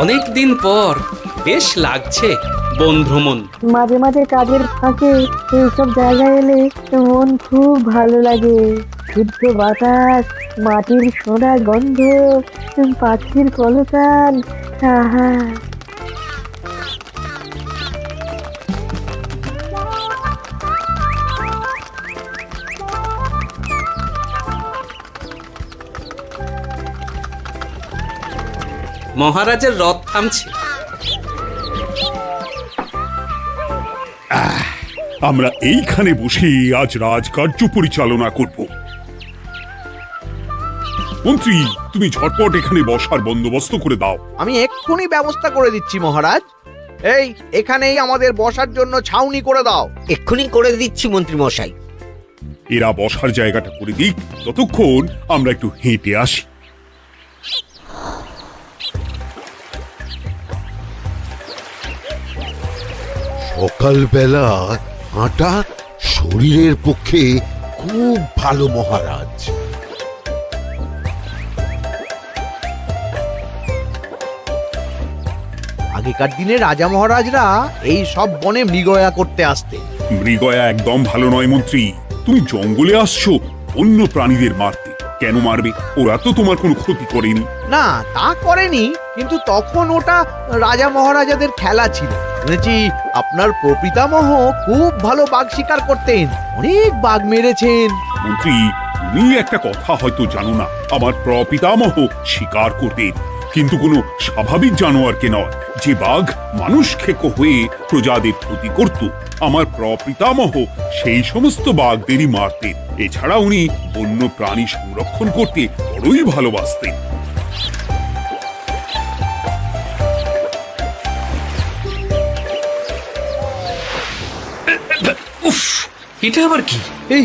অনেক দিন পর বেশ লাগছে বন ভ্রমণ। মাঝে মাঝে কাজের ফাঁকে এইসব জায়গায় এলে মন খুব ভালো লাগে। শুদ্ধ বাতাস, মাটির সোনা গন্ধ, পাখির কলতান, আহা। মহারাজের রথ থামছে। আমরা এইখানে বসে আজ রাজকার্য পরিচালনা করব। মন্ত্রী, তুমি ঝটপট এখানে বসার বন্দোবস্ত করে দাও। আমি এক্ষুনি ব্যবস্থা করে দিচ্ছি মহারাজ। এই এখানেই আমাদের বসার জন্য ছাউনি করে দাও। এক্ষুনি করে দিচ্ছি মন্ত্রী মশাই। এরা বসার জায়গাটা করে দিক, ততক্ষণ আমরা একটু হেঁটে আসি। সকালবেলা হাঁটা শরীরের পক্ষে খুব ভালো মহারাজ। আগেকার দিনে রাজা মহারাজরা এই সব বনে মৃগয়া করতে আসতেন। মৃগয়া একদম ভালো নয় মন্ত্রী। তুমি জঙ্গলে আসছো অন্য প্রাণীদের মারতে। কেন মারবে? ওরা তো তোমার কোনো ক্ষতি করেনি। না, তা করেনি, কিন্তু তখন ওটা রাজা মহারাজাদের খেলা ছিল। শুনেছি আপনার প্রপিতামহ খুব ভালো বাঘ শিকার করতেন, অনেক বাঘ মেরেছেন। মন্ত্রী, তুমি একটা কথা হয়তো জানো না। আমার প্রপিতামহ শিকার করতেন, কিন্তু কোনো স্বাভাবিক জানোয়ারকে নয়, যে বাঘ মানুষ খেকো হয়ে প্রজাদের ক্ষতি করত। আমার প্রপিতামহ সেই সমস্ত বাঘদেরই মারতেন। এছাড়া উনি বন্য প্রাণী সংরক্ষণ করতে বড়ই ভালোবাসতেন। উফ, এটা আবার কি? এই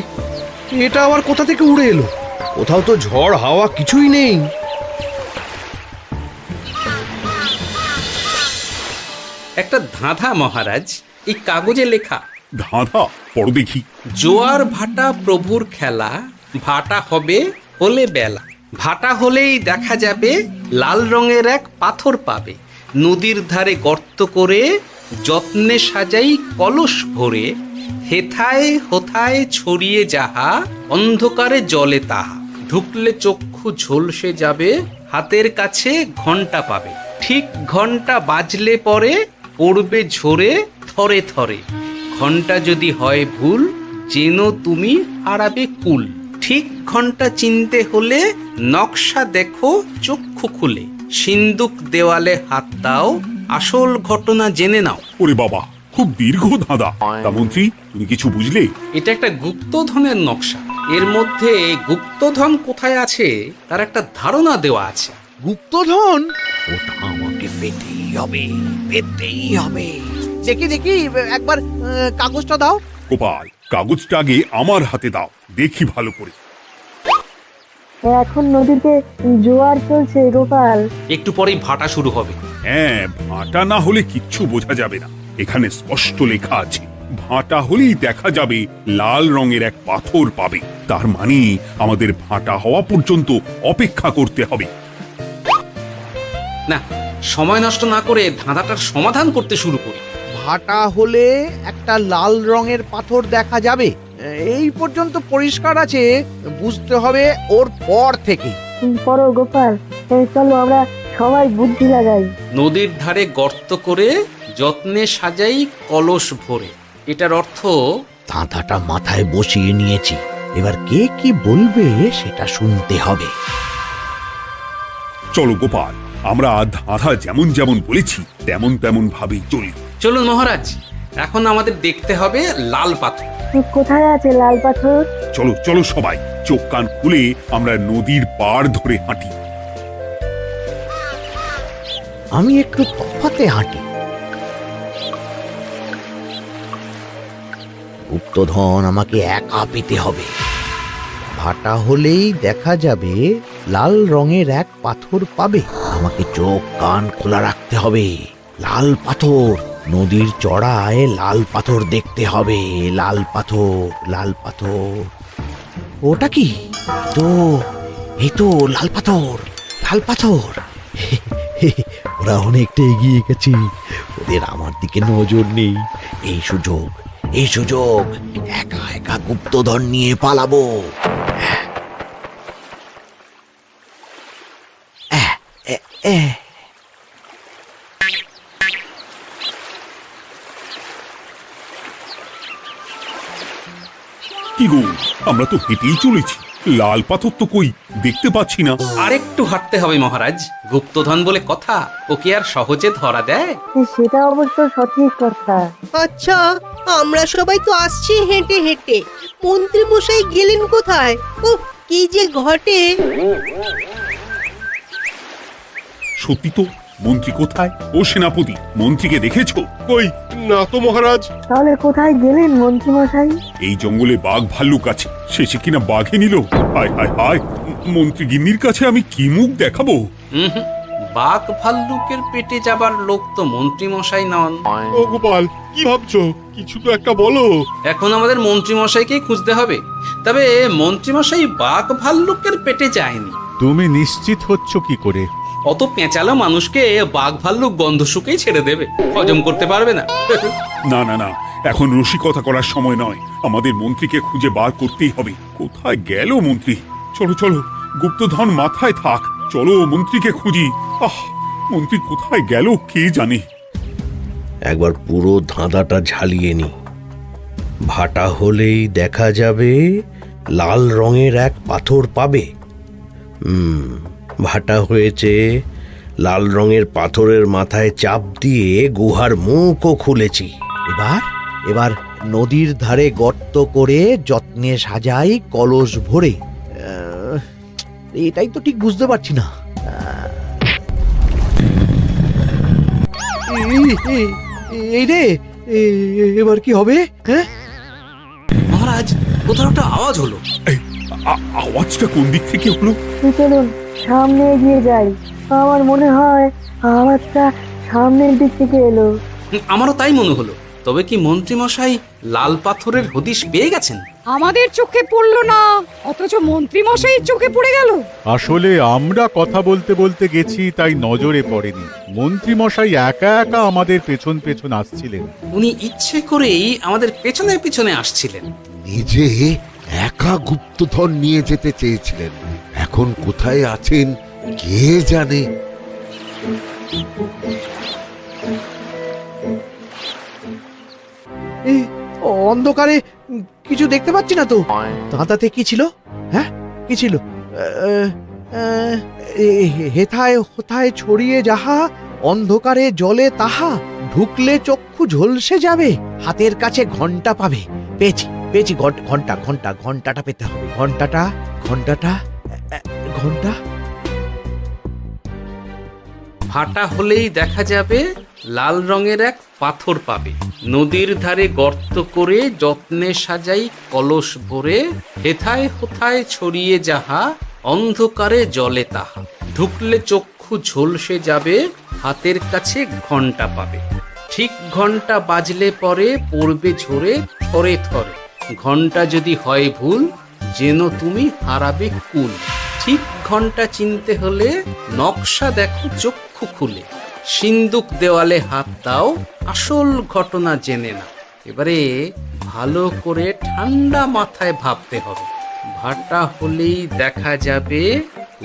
এটা আবার কোথা থেকে উড়ে এলো? কোথাও তো ঝড় হাওয়া কিছুই নেই। একটা ধাঁধা মহারাজ, এই কাগজে লেখা। ধাঁধা? পড়ো দেখি। জোয়ার ভাটা প্রভুর খেলা, ভাটা হবে হলে বেলা। ভাটা হলেই দেখা যাবে লাল রঙের এক পাথর পাবে। নদীর ধারে গর্ত করে যত্নে সাজাই কলস ভরে। হেথায় হোথায় ছড়িয়ে যাহা, অন্ধকারে জলে তাহা। ঢুকলে চক্ষু ঝলসে যাবে, হাতের কাছে ঘন্টা পাবে। ঠিক ঘন্টা বাজলে পরে পড়বে ঝরে থরে থরে। ঘন্টা যদি হয় ভুল, যেন তুমি হারাবে কুল। ঠিক ঘন্টা চিনতে হলে নকশা দেখো চক্ষু খুলে। সিন্দুক দেওয়ালে হাত দাও, আসল ঘটনা জেনে নাও। ওরে বাবা, খুব দীর্ঘ ধাঁধা। তা মন্ত্রী, তুমি কিছু বুঝলে? এটা একটা গুপ্তধনের নকশা। এর মধ্যে গুপ্তধন কোথায় আছে তার একটা ধারণা দেওয়া আছে। গুপ্তধন? ওটা আমাকে পেতেই হবে, পেতেই হবে। দেখি দেখি, একবার কাগজটা দাও। গোপাল, কাগজটা আগে আমার হাতে দাও, দেখি ভালো করে। এখন নদীতে জোয়ার চলছে গোপাল। একটু পরেই ভাটা শুরু হবে। হ্যাঁ, ভাটা না হলে কিচ্ছু বোঝা যাবে না। এখানে স্পষ্ট লেখা আছে, ভাটা হলেই দেখা যাবে লাল রঙের এক পাথর পাবে। তার মানে আমাদের ভাটা হওয়া পর্যন্ত অপেক্ষা করতে হবে। না, সময় নষ্ট না করে ধাঁধাটার সমাধান করতে শুরু করি। ভাটা হলে একটা লাল রঙের পাথর দেখা যাবে, এই পর্যন্ত পরিষ্কার আছে। বুঝতে হবে ওর পর থেকে। পড়ো গোপাল, চলো আমরা সবাই বুদ্ধি লাগাই। নদীর ধারে গর্ত করে যত্নে সাজাই কলস ভরে। এটার অর্থ, ধাঁধাটা মাথায় বসিয়ে নিয়েছি, এবার কে কি বলবে সেটা শুনতে হবে। চলো গোপাল, আমরা ধাঁধা যেমন যেমন বলেছি তেমন তেমন ভাবেই চলি। চলুন মহারাজ, এখন আমাদের দেখতে হবে লাল পাথর। কোথায় আছে লাল পাথর? চলো চলো সবাই, চোখ কান খুলে আমরা নদীর পাড় ধরে হাঁটি। আমি একটু তফাতে হাঁটি। গুপ্তধন আমাকে একা পেতে হবে। ভাটা হলেই দেখা যাবে লাল রঙের এক পাথর পাবে। আমাকে চোখ কান খোলা রাখতে হবে। লাল পাথর, নদীর চড়ায় লাল পাথর দেখতে হবে। লাল পাথর, লাল পাথর। ওটা কি? এই তো লাল পাথর, লাল পাথর। ওরা অনেকটা এগিয়ে গেছে, ওদের আমার দিকে নজর নেই। এই সুযোগ একা একা গুপ্তধন নিয়ে পালাবো। কি গো, আমরা তো হেঁটেই চলেছি, লাল পাথর তো কই দেখতে পাচ্ছি না। আরেকটু হাঁটতে হবে মহারাজ, গুপ্তধন বলে কথা, ওকে আর সহজে ধরা দেয়? সেটা অবশ্য সঠিক কথা। আচ্ছা, আমরা সবাই তো আসছি হেঁটে হেঁটে, মন্ত্রী মশাই গেলেন কোথায়? ও কি যে ঘটে! সত্যি তো, মন্ত্রী কোথায়? ও সেনাপতি, মন্ত্রীকে দেখেছো? কই না তো মহারাজ। তাহলে কোথায় গেলেন মন্ত্রী মশাই? এই জঙ্গলে বাঘ ভাল্লুক আছে, শেষে কিনা বাঘে নিল। হায় হায় হায়, মন্ত্রী গিন্নির কাছে আমি কি মুখ দেখাবো? হুম, বাঘ ভাল্লুকের পেটে যাবার লোক তো মন্ত্রী মশাই নন। ও গোপাল, কি ভাবছো? কিছু তো একটা বলো। এখন আমাদের মন্ত্রী মশাইকেই খুঁজতে হবে। তবে মন্ত্রী মশাই বাঘ ভাল্লুকের পেটে যায়নি। তুমি নিশ্চিত হচ্ছ কি করে? অত পেঁচালো মানুষকে বাঘ ভাল্লুক গন্ধ শুকেই ছেড়ে দেবে, হজম করতে পারবে না। না না না, এখন রসিকতা করার সময় নয়, আমাদের মন্ত্রীকে খুঁজে বার করতেই হবে। কোথায় গেল মন্ত্রী? চলো চলো, গুপ্তধন মাথায় থাক, চলো মন্ত্রীকে খুঁজি। আহ, মন্ত্রী কোথায় গেল কে জানে। একবার পুরো ধাঁধাটা ঝালিয়ে নি। ভাটা হলেই দেখা যাবে লাল রঙের এক পাথর পাবে। ভাটা হয়েছে, লাল রঙের পাথরের মাথায় চাপ দিয়ে গুহার মুখও খুলেছি। এবার নদীর ধারে গর্ত করে যত্নে সাজাই কলস ভরে। এটাই তো ঠিক বুঝতে পারছি না। এই রে, এবার কি হবে? হ্যাঁ মহারাজ, কোথাও একটা আওয়াজ হলো। এই, আওয়াজটা কোন দিক থেকে হলো? চলুন সামনে এগিয়ে যাই। আমার মনে হয় আওয়াজটা সামনের দিক থেকে এলো। আমারও তাই মনে হলো। তবে কি মন্ত্রী মশাই লাল পাথরের হদিশ পেয়ে গেছেন? আমাদের চোখে পড়লো না, অথচ মন্ত্রী মশাইয়ের চোখে পড়ে গেল। আসলে আমরা কথা বলতে বলতে গেছি, তাই নজরে পড়েনি। মন্ত্রী মশাই একা একা আমাদের পেছন পেছন আসছিলেন। উনি ইচ্ছে করেই আমাদের পেছনে পেছনে আসছিলেন। নিজে একা গুপ্তধন নিয়ে যেতে চেয়েছিলেন, এখন কোথায় আছেন কে জানে। অন্ধকারে কিছু দেখতে পাচ্ছি না তো। দাঁতাতে কি ছিল? হ্যাঁ, কি ছিল? হেথায় হোথায় ছড়িয়ে যাহা, অন্ধকারে জলে তাহা, ঢুকলে চক্ষু ঝলসে যাবে, হাতের কাছে ঘন্টা পাবে। পেয়েছি পেয়েছি, ঘন্টাটা পেতে হবে। ঘন্টা। ভাটা হলেই দেখা যাবে লাল রঙের এক পাথর পাবে, নদীর ধারে গর্ত করে যত্নে সাজাই কলস ভরে, হেথায় হোথায় ছড়িয়ে যাহা, অন্ধকারে জলে তাহা, ঢুকলে চক্ষু ঝলসে যাবে, হাতের কাছে ঘন্টা পাবে। ঠিক ঘন্টা বাজলে পরে পড়বে ঝরে থরে থরে, ঘন্টা যদি হয় ভুল যেন তুমি হারাবে কুল। ঠিক ঘন্টা চিনতে হলে নকশা দেখো চক্ষু খুলে, সিন্দুক দেওয়ালে হাত দাও, আসল ঘটনা জেনে না। এবারে ভালো করে ঠান্ডা মাথায় ভাবতে হবে। ভাটা হলেই দেখা যাবে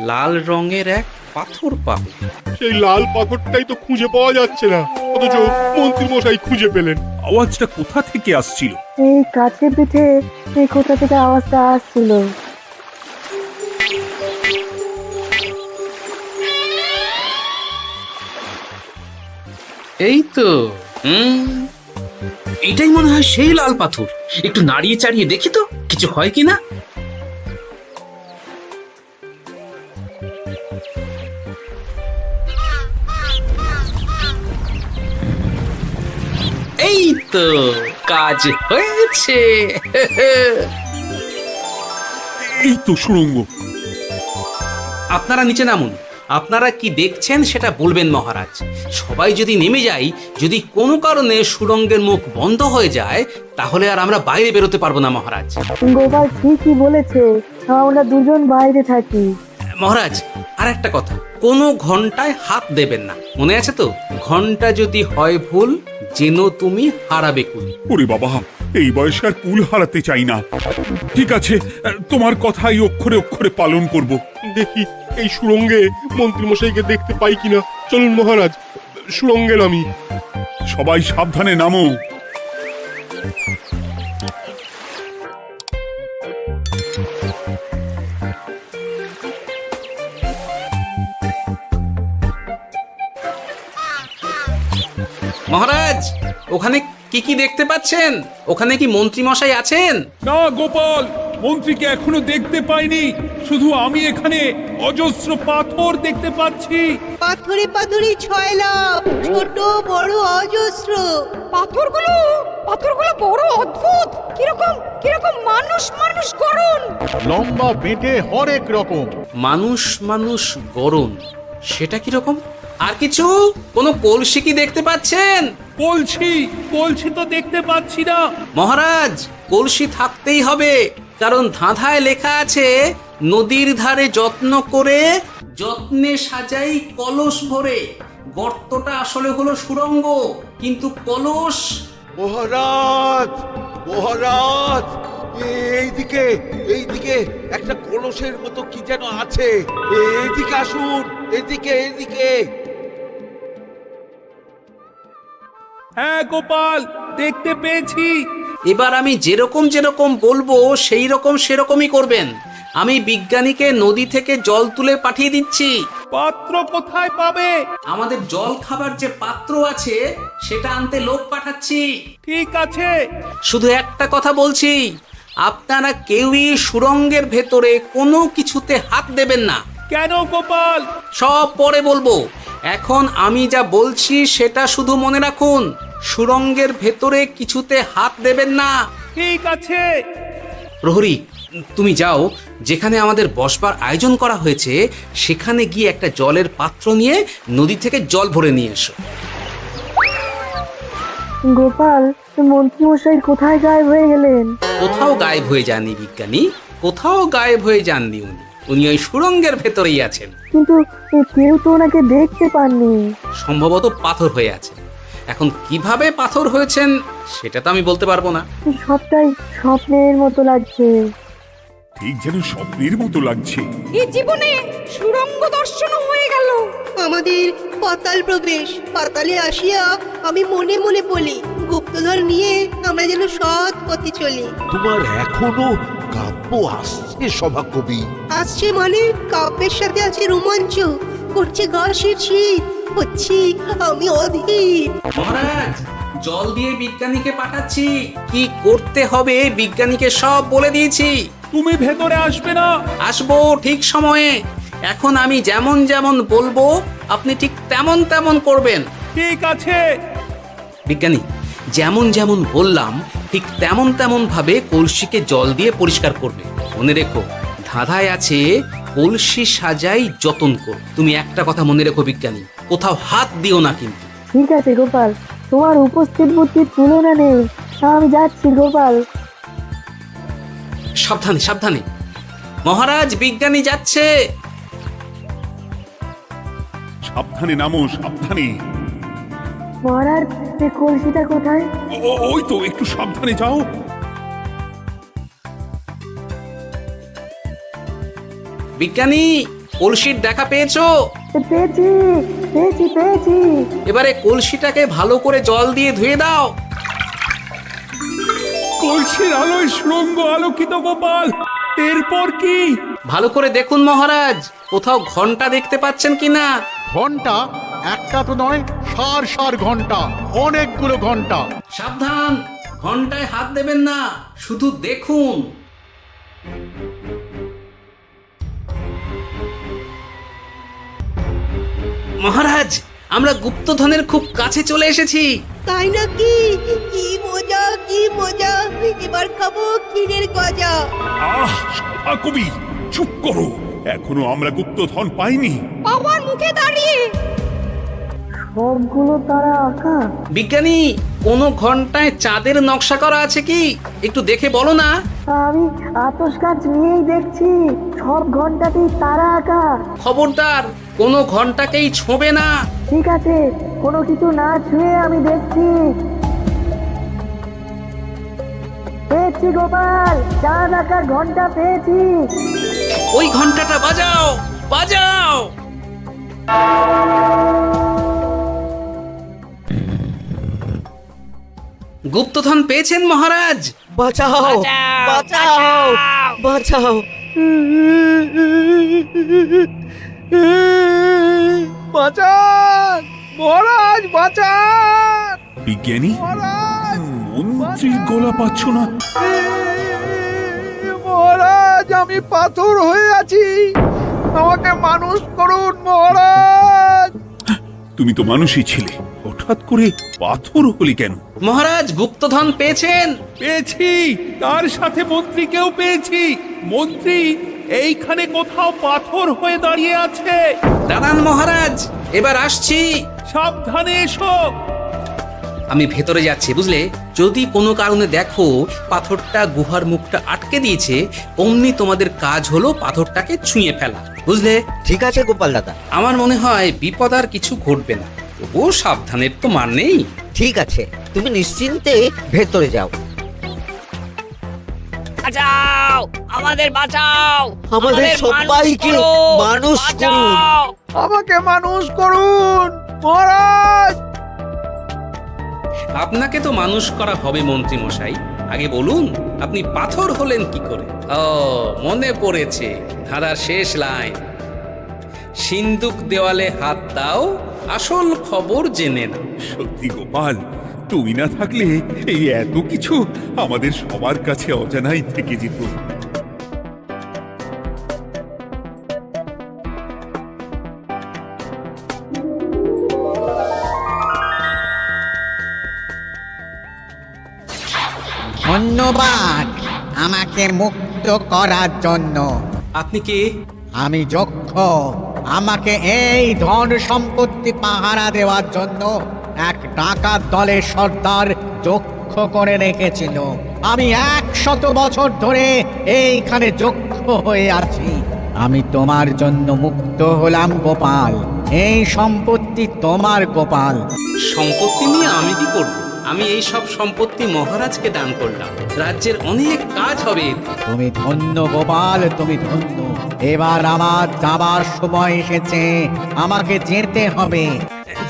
লাল রঙের এক পাথর পাবে। সেই লাল পাথরটাই তো খুঁজে পাওয়া যাচ্ছে না, অথচ মন্ত্রী মশাই খুঁজে পেলেন। আওয়াজটা কোথা থেকে আসছিল? এই কাছে পিঠে এই কোথা থেকে আওয়াজটা আসছিল। এই তো, এটাই মনে হয় সেই লাল পাথর। একটু নাড়িয়ে চাড়িয়ে দেখি তো কিছু হয় কিনা। এই তো, কাজ হয়েছে। এই তো সুড়ঙ্গ। আপনারা নিচে নামুন। আপনারা কি দেখছেন সেটা বলবেন মহারাজ। সবাই যদি নেমে যাই, যদি কোনো কারণে সুড়ঙ্গের মুখ বন্ধ হয়ে যায়, তাহলে আর আমরা বাইরে বেরোতে পারবো না মহারাজ। গোপাল ঠিকই বলেছে, আমরা দুজন বাইরে থাকি। মহারাজ আর একটা কথা, কোনো ঘন্টায় হাত দেবেন না, মনে আছে তো? ঘন্টা যদি হয় ভুল, যেন তুমি হারাবে কুল। ওরে বাবা, এই বয়সে আর কুল হারাতে চাই না। ঠিক আছে, তোমার কথাই অক্ষরে অক্ষরে পালন করব। দেখি এই সুরঙ্গে মন্ত্রীমশাইকে দেখতে পাই কিনা। চলুন মহারাজ, সুরঙ্গে নামি। সবাই সাবধানে নামো। মহারাজ, ওখানে কি কি দেখতে পাচ্ছেন? ওখানে কি মন্ত্রী মশাই আছেন? না গোপাল, মন্ত্রীকে এখনো দেখতে পাইনি। শুধু আমি এখানে অজস্র পাথর দেখতে পাচ্ছি। পাথরে পাথরে ছয়লা, ছোট বড় অজস্র। পাথরগুলো বড় অদ্ভুত, কিরকম কিরকম মানুষ মানুষ গড়ন। লম্বা বেঁটে হরেক রকম। মানুষ মানুষ গরম, সেটা কি রকম? আর কিছু? কোনো কলসি কি দেখতে পাচ্ছেন? কলসি তো দেখতে পাচ্ছি না। মহারাজ, কলসি থাকতেই হবে, কারণ ধাঁধায় লেখা আছে নদীর ধারে যত্ন করে যত্নে সাজাই কলস ভরে। গর্তটা আসলে হলো সুড়ঙ্গ, কিন্তু কলস। মহারাজ, মহারাজ, এইদিকে এইদিকে একটা কলসের মতো কি যেন আছে। এইদিকে আসুন, এদিকে এদিকে। হ্যাঁ গোপাল, দেখতে পেয়েছি। এবার আমি যেরকম যেরকম বলবো সেই রকম সেরকমই করবেন। আমি বিজ্ঞানীকে নদী থেকে জল তুলে পাঠিয়ে দিচ্ছি। পাত্র কোথায় পাবে? আমাদের জল খাবার যে পাত্র আছে সেটা আনতে লোক পাঠাচ্ছি। ঠিক আছে। শুধু একটা কথা বলছি, আপনারা কেউই সুড়ঙ্গের ভেতরে কোনো কিছুতে হাত দেবেন না। কেন গোপাল? সব পরে বলবো, এখন আমি যা বলছি সেটা শুধু মনে রাখুন। সুড়ঙ্গের ভেতরে কিছুতে হাত দেবেন না। ঠিক আছে। প্রহরী, তুমি যাও, যেখানে আমাদের বসবার আয়োজন করা হয়েছে সেখানে গিয়ে একটা জলের পাত্র নিয়ে নদী থেকে জল ভরে নিয়ে এসো। গোপাল, মন্ত্রী মশাই কোথায় গায়েব হয়ে গেলেন? কোথাও গায়েব হয়ে যাননি বিজ্ঞানী, কোথাও গায়েব হয়ে যাননি উনি ওই সুড়ঙ্গের ভেতরেই আছেন। কিন্তু কেউ তো ওনাকে দেখতে পাননি। সম্ভবত পাথর হয়ে আছে। এখন কিভাবে পাথর হয়েছেন সেটা তো আমি বলতে পারবো না। সবটাই স্বপ্নের মতো লাগছে। ঠিক যেন স্বপ্নের মতো লাগছে। এই জীবনে সুরঙ্গ দর্শন হয়ে গেল। আমাদের পাতাল প্রবেশ। পাতালে আসিয়া আমি মনে মনে বলি, গুপ্তধর নিয়ে আমরা যেন সৎ পথে চলি। তোমার এখনো কাব্য আসছে সভাকবি? আসছে মানে কাব্যের সাথে আছে রোমাঞ্চ, করছে গা শীত, হচ্ছি আমি অধীর। মহারাজ, জল দিয়ে বিজ্ঞানীকে পাঠাচ্ছি। কি করতে হবে বিজ্ঞানীকে সব বলে দিয়েছি। তুমি ভেতরে আসবে না? আসবো ঠিক সময়ে। এখন আমি যেমন যেমন বলবো আপনি ঠিক তেমন তেমন করবেন। ঠিক আছে। বিজ্ঞানী, যেমন যেমন বললাম ঠিক তেমন তেমন ভাবে কলসিকে জল দিয়ে পরিষ্কার করবে। মনে রেখো, ধাঁধায় আছে কলসি সাজাই যতন কর। তুমি একটা কথা মনে রেখো বিজ্ঞানী, কোথাও হাত দিও না কিন্তু। ঠিক আছে গোপাল, তোমার উপস্থিত বুদ্ধির তুলনা নেই। আমি যাচ্ছি গোপাল। সাবধানে সাবধানে। মহারাজ, বিজ্ঞানী যাচ্ছে। সাবধানে নামো, সাবধানে। মহারাজ, কলসিটা কোথায়? ওই তো, একটু সাবধানে যাও। বিজ্ঞানী, কলসির দেখা পেয়েছো? পেয়েছি পেয়েছি পেয়েছি। এবারে কলসিটাকে ভালো করে জল দিয়ে ধুয়ে দাও। কলসির আলোয় সুড়ঙ্গ আলোকিত গোপাল। এরপর কি? ভালো করে দেখুন মহারাজ, কোথাও ঘন্টা দেখতে পাচ্ছেন কিনা? ঘন্টা? একটা তো নয়, সার সার ঘন্টা, অনেকগুলো ঘন্টা। সাবধান, ঘন্টায় হাত দেবেন না, শুধু দেখুন। মহারাজ, আমরা গুপ্তধনের খুব কাছে চলে এসেছি। তাই নাকি? কি মজা কি মজা, এবার খাবো ক্ষীরের গজা। আহ, সভাকবি চুপ করো। এখনো আমরা গুপ্তধন পাইনি। বাবার মুখে দাঁড়িয়ে সবগুলো তারা আঁকা। বিজ্ঞানী, কোনো ঘন্টায় চাঁদের নকশা করা আছে কি একটু দেখে বলো না। আমি আতস কাজ নিয়েই দেখছি, সব ঘন্টাতেই তারা আঁকা। খবরদার কোনো ঘন্টাকেই ছোঁবে না। ঠিক আছে, কোনো কিছু না ছুঁয়ে আমি দেখছি। পেয়েছি গোপাল, চাঁদ আঁকার ঘন্টা পেয়েছি। ওই ঘন্টাটা বাজাও, বাজাও। গুপ্তধন পেয়েছেন মহারাজ? বাঁচাও, বাঁচাও, বাঁচাও। বাঁচান মহারাজ, বাঁচান বিজ্ঞানী, মহারাজ, মন্ত্রীর গলা পাচ্ছ না? মহারাজ, আমি পাথর হয়ে আছি, আমাকে মানুষ করুন মহারাজ। তুমি তো মানুষই ছিলে, হঠাৎ করে পাথর হলি কেন? মহারাজ গুপ্তধন পেয়েছেন? পেয়েছি, তার সাথে মন্ত্রীকেও পেয়েছি। মন্ত্রী এইখানে কোথাও পাথর হয়ে দাঁড়িয়ে আছে। দাঁড়ান মহারাজ, এবার আসছি। সাবধানে এসো। আমি ভেতরে যাচ্ছি, বুঝলে? যদি কোনো কারণে দেখো পাথরটা গুহার মুখটা আটকে দিয়েছে, অমনি তোমাদের কাজ হলো পাথরটাকে ছুঁয়ে ফেলা, বুঝলে? ঠিক আছে গোপাল দাদা। আমার মনে হয় বিপদ আর কিছু ঘটবে না, তবুও সাবধানের তো মান নেই। ঠিক আছে, তুমি নিশ্চিন্তে ভেতরে যাও। বাঁচাও, আমাদের বাঁচাও, আমাদের সবাইকে মানুষ করুন। আমাকে মানুষ করুন মহারাজ। আপনাকে তো মানুষ করা হবে মন্ত্রী মশাই। আগে বলুন আপনি পাথর হলেন কি করে? ও, মনে পড়েছে ধাঁধার শেষ লাইন, সিন্দুক দেওয়ালে হাত দাও, আসল খবর জেনে না। সত্যি গোপাল, তুমি না থাকলে এই এত কিছু আমাদের সবার কাছে অজানাই থেকে যেত। ধন্যবাদ আমাকে মুক্ত করার জন্য। আপনি কে? আমি যক্ষ। আমাকে এই ধন সম্পত্তি পাহারা দেওয়ার জন্য এক ডাকাত দলের সর্দার যক্ষ করে রেখেছিল। আমি 100 বছর ধরে এইখানে যক্ষ হয়ে আছি। আমি তোমার জন্য মুক্ত হলাম গোপাল। এই সম্পত্তি তোমার গোপাল। সম্পত্তি নিয়ে আমি কি করব? আমি এই সব সম্পত্তি মহারাজকে দান করলাম, রাজ্যের অনেক কাজ হবে। তুমি ধন্য গোপাল, তুমি ধন্য। এবার আমার যাবার সময় এসেছে, আমাকে যেতে হবে।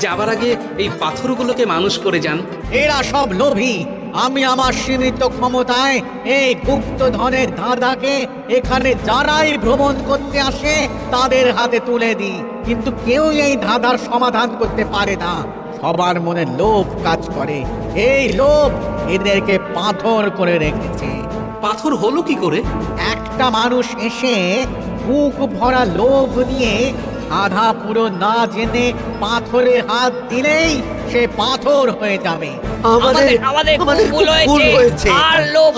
যাবার আগে এই পাথরগুলোকে মানুষ করে যান। এরা সব লোভী। আমি আমার সীমিত ক্ষমতায় এই গুপ্তধনের ধাঁধাকে এখানে যারাই ভ্রমণ করতে আসে তাদের হাতে তুলে দিই, কিন্তু কেউ এই ধাঁধার সমাধান করতে পারে না। সবার মনে লোভ কাজ করে, এই লোভ এদেরকে পাথর করে রেখেছে। পাথর হলো কি করে? একটা মানুষ এসে বুক ভরা লোভ নিয়ে আধা পুরো না জেনে পাথরে হাত দিলেই সে পাথর হয়ে যাবে। আমাদের ভুল হয়েছে, আর লোভ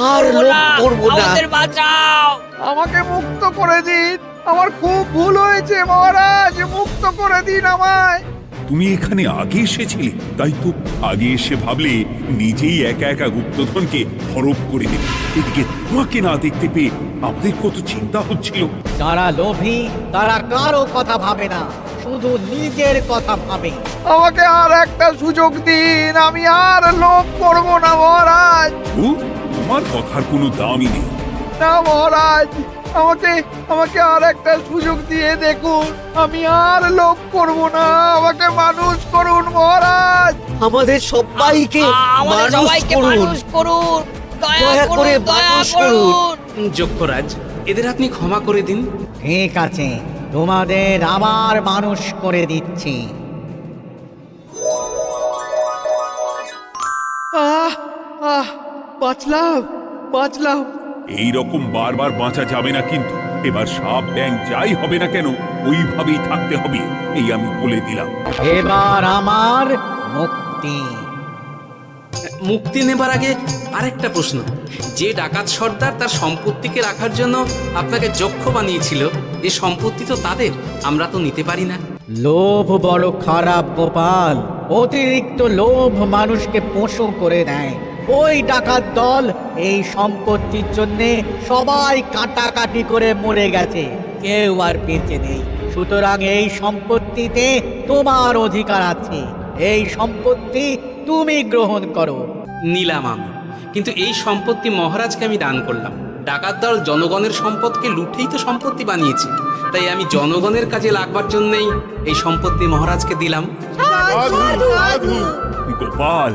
করবো না, আমাদের বাঁচাও। আমাকে মুক্ত করে দিন, আমার খুব ভুল হয়েছে মহারাজ, মুক্ত করে দিন আমায়। তুমি এখানে আগে এসেছিলে, তাই তো আগে এসে ভাবলে নিজেই একা একা গুপ্তধনকে হরপ করে দেবে। এদিকে তোমাকে না দেখতে পেয়ে আমাদের কত চিন্তা হচ্ছিল। যারা লোভী তারা কারো কথা ভাবে না, শুধু নিজের কথা ভাবে। আমাকে আর একটা সুযোগ দিন, আমি আর লোভ করব না মহারাজ। ও, তোমার কথার কোনো দামই নেই। না মহারাজ, আমাকে আর একটা সুযোগ দিয়ে দেখুন, আমি আর লোভ করব না, আমাকে মানুষ করুন মহারাজ। আমাদের সবাইকে মানুষ করুন, দয়া করে মানুষ করুন। যক্ষরাজ, এদের আপনি ক্ষমা করে দিন। ঠিক আছে, তোমাদের আবার মানুষ করে দিচ্ছি। বাঁচলাম। এই রকম বারবার বাঁচা যাবে না, কিন্তু এবার সাপ ব্যাং যাই হবে না কেন ওইভাবেই থাকতে হবে, এই আমি বলে দিলাম। এবার আমার মুক্তি। মুক্তি নেবার আগে আরেকটা প্রশ্ন, যে ডাকাত সর্দার তার সম্পত্তিকে রাখার জন্য আপনাকে যক্ষ বানিয়েছিল, এই সম্পত্তি তো তাদের, আমরা তো নিতে পারি না। লোভ বড় খারাপ গোপাল। অতিরিক্ত লোভ মানুষকে পশু করে দেয়। ওই ডাকাত দল এই সম্পত্তির জন্যে সবাই কাটাকাটি করে মরে গেছে, কেউ আর বেঁচে নেই। সুতরাং এই সম্পত্তিতে তোমার অধিকার আছে, এই সম্পত্তি তুমি গ্রহণ করো। নিলাম আমি, কিন্তু এই সম্পত্তি মহারাজকে আমি দান করলাম। ডাকাত দল জনগণের সম্পদকে লুটেই তো সম্পত্তি বানিয়েছে, তাই আমি জনগণের কাজে লাগবার জন্যই এই সম্পত্তি মহারাজকে দিলাম। সাধু সাধু। গোপাল,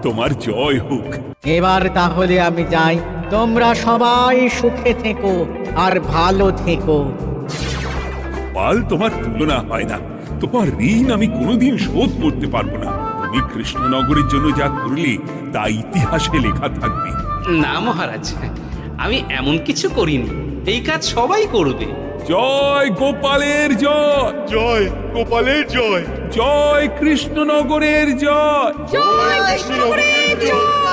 তোমার জয় হোক। এবার তাহলে আমি যাই, তোমরা সবাই সুখে থেকো আর ভালো থেকো। গোপাল, তোমার তুলনা হয় না। তোমার ঋণ আমি কোনোদিন শোধ করতে পারবো না। তুমি কৃষ্ণনগরের জন্য যা করলে তা ইতিহাসে লেখা থাকবে। না মহারাজ, আমি এমন কিছু করিনি, এই কাজ সবাই করবে। জয় গোপালের জয়, জয় গোপালের জয়, জয় কৃষ্ণনগরের জয়। জয় কৃষ্ণনগরের জয়।